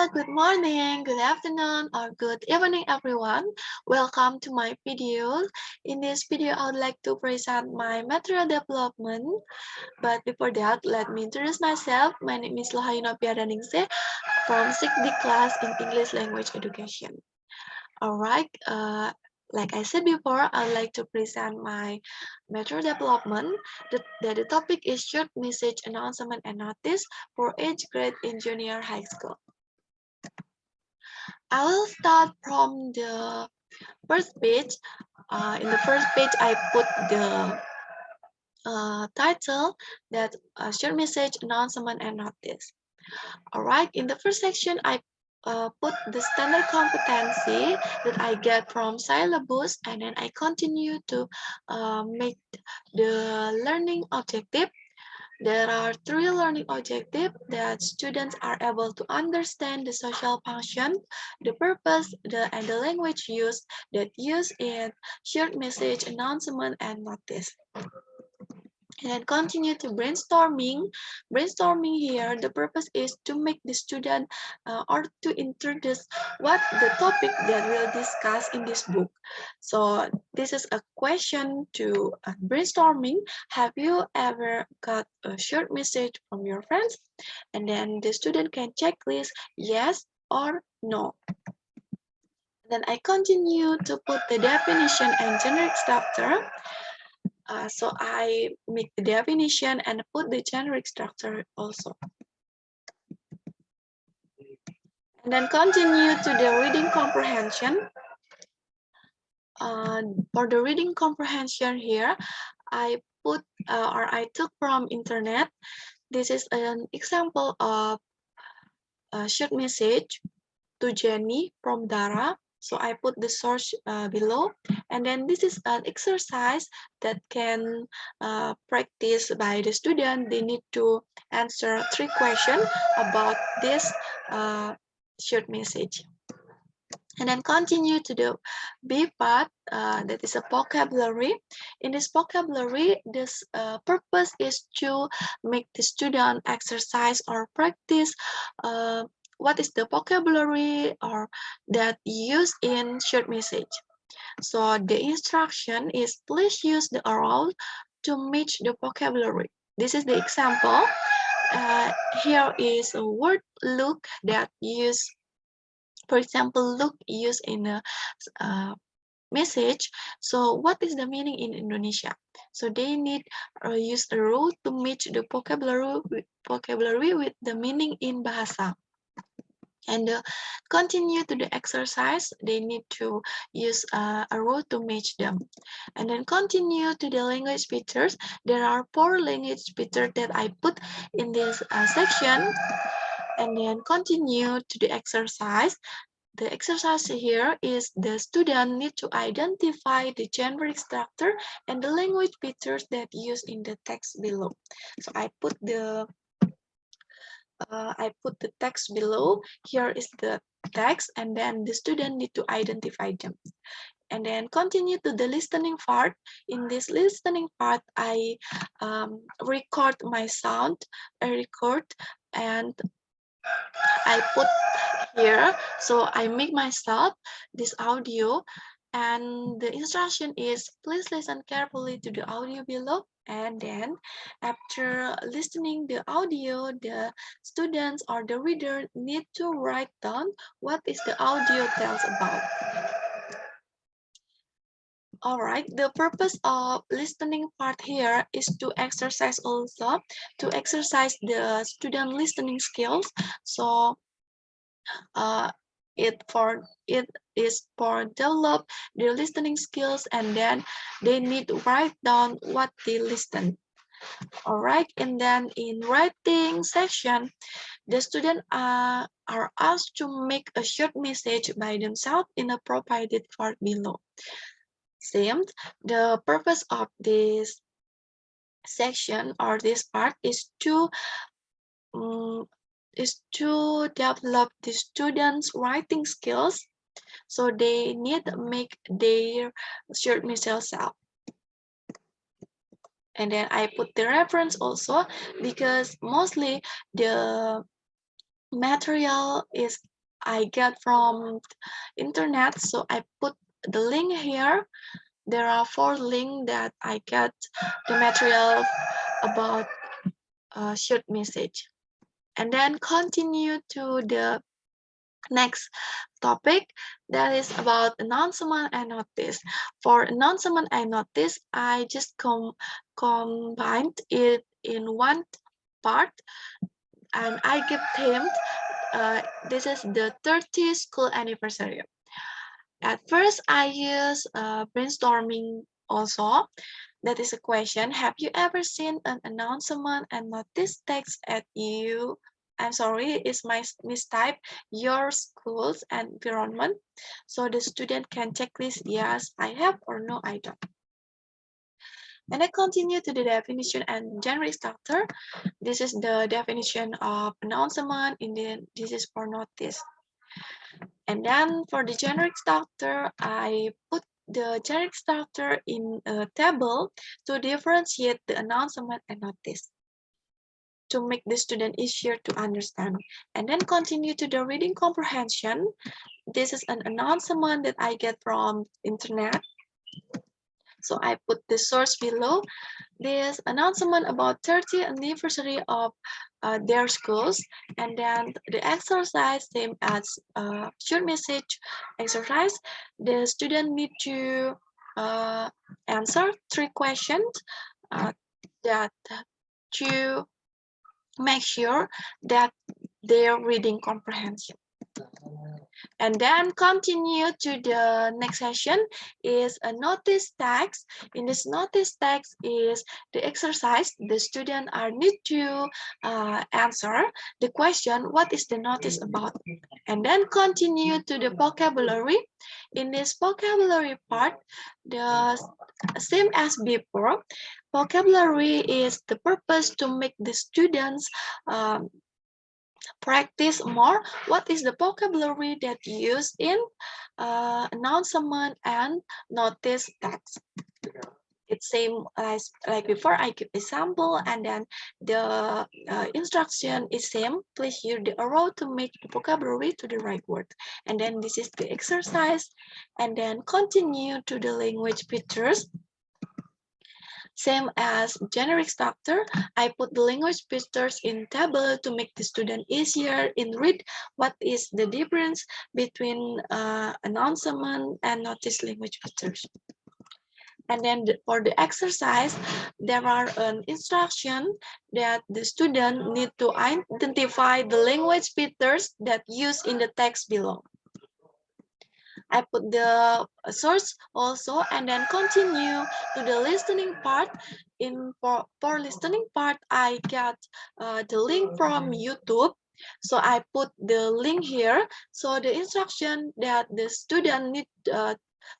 Good morning, good afternoon, or good evening, everyone. Welcome to my video. In this video, I would like to present my material development. But before that, let me introduce myself. My name is Lohayuna Piadaningse from 6D class in English Language Education. Alright, like I said before, I'd like to present my material development. The topic is short message announcement and notice for age grade in junior high school. I will start from the first page. In the first page, I put the title that short message announcement and notice. All right, in the first section, I put the standard competency that I get from syllabus, and then I continue to make the learning objective. There are 3 learning objectives that students are able to understand the social function, the purpose, and the language used that use in short message announcement and notice. And continue to brainstorming. Brainstorming here, the purpose is to make the student or to introduce what the topic that we'll discuss in this book. So this is a question to brainstorming. Have you ever got a short message from your friends? And then the student can check list yes or no. Then I continue to put the definition and generic structure. So I make the definition and put the generic structure also. And then continue to the reading comprehension. For the reading comprehension here, I put or I took from internet. This is an example of a short message to Jenny from Dara. So I put the source below, and then this is an exercise that can practice by the student. They need to answer 3 questions about this short message. And then continue to the B part, that is a vocabulary. In this vocabulary, this purpose is to make the student exercise or practice what is the vocabulary or that used in short message. So the instruction is please use the arrow to match the vocabulary. This is the example. Here is a word look that use, for example, look used in a message. So what is the meaning in Indonesia? So they need use a rule to match the vocabulary with the meaning in bahasa. And continue to the exercise, they need to use a rule to match them. And then continue to the language features. There are 4 language features that I put in this section. And then continue to the exercise. The exercise here is the student need to identify the generic structure and the language features that used in the text below. So I put the text below. Here is the text, and then the student need to identify them. And then continue to the listening part. In this listening part, I record my sound. And I put here, so I make myself this audio, and the instruction is please listen carefully to the audio below, and then after listening the audio, the students or the reader need to write down what is the audio tells about. All right, the purpose of listening part here is to exercise also, to exercise the student listening skills. So it is for develop their listening skills, and then they need to write down what they listen. All right, and then in writing section, the students are asked to make a short message by themselves in a provided part below. Same, the purpose of this section or this part is to develop the students' writing skills. So they need to make their short message up. And then I put the reference also because mostly the material is I get from internet, so I put the link here. There are 4 links that I get the material about short message. And then continue to the next topic, that is about announcement and notice. For announcement and notice, I just combined it in one part, and I give themed. This is the 30th school anniversary. At first, I use brainstorming also. That is a question. Have you ever seen an announcement and notice text at you? I'm sorry, it's my mistype. Your school's environment. So the student can check this. Yes, I have, or no, I don't. And I continue to the definition and generic structure. This is the definition of announcement. This is for notice. And then for the generic structure, I put the generic structure in a table to differentiate the announcement and notice to make the student easier to understand. And then continue to the reading comprehension. This is an announcement that I get from internet. So I put the source below. This announcement about 30th anniversary of their schools, and then the exercise same as short message exercise. The student need to answer 3 questions that to make sure that their reading comprehension. And then continue to the next session is a notice text. In this notice text is the exercise. The student are need to answer the question, what is the notice about? And then continue to the vocabulary. In this vocabulary part, the same as before, vocabulary is the purpose to make the students practice more. What is the vocabulary that you use in announcement and notice text? It's same as like before. I give example, and then the instruction is same. Please use the arrow to make the vocabulary to the right word. And then this is the exercise, and then continue to the language features. Same as generic structure, I put the language features in table to make the student easier in read what is the difference between announcement and notice language features. And then for the exercise, there are an instruction that the student need to identify the language features that used in the text below. I put the source also, and then continue to the listening part. For listening part, I got the link from YouTube. So I put the link here. So the instruction that the student need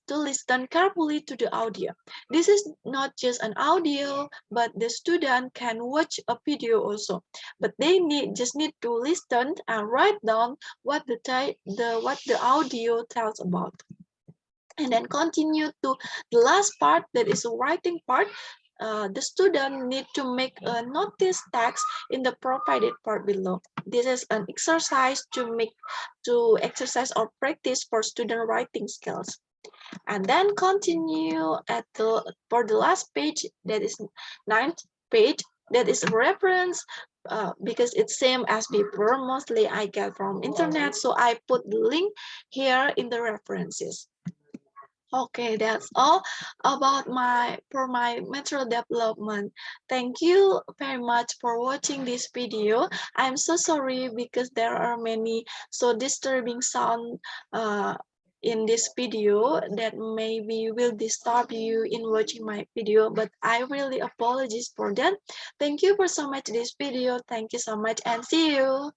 to listen carefully to the audio. This is not just an audio, but the student can watch a video also. But they just need to listen and write down what the audio tells about. And then continue to the last part, that is a writing part. The student need to make a notice text in the provided part below. This is an exercise to exercise or practice for student writing skills. And then continue for the last page, that is 9th page, that is a reference. Because it's same as before, mostly I get from internet, so I put the link here in the references. Okay, that's all about my material development. Thank you very much for watching this video. I'm so sorry because there are many so disturbing sound in this video that maybe will disturb you in watching my video, but I really apologize for that. Thank you for so much this video. Thank you so much, and see you.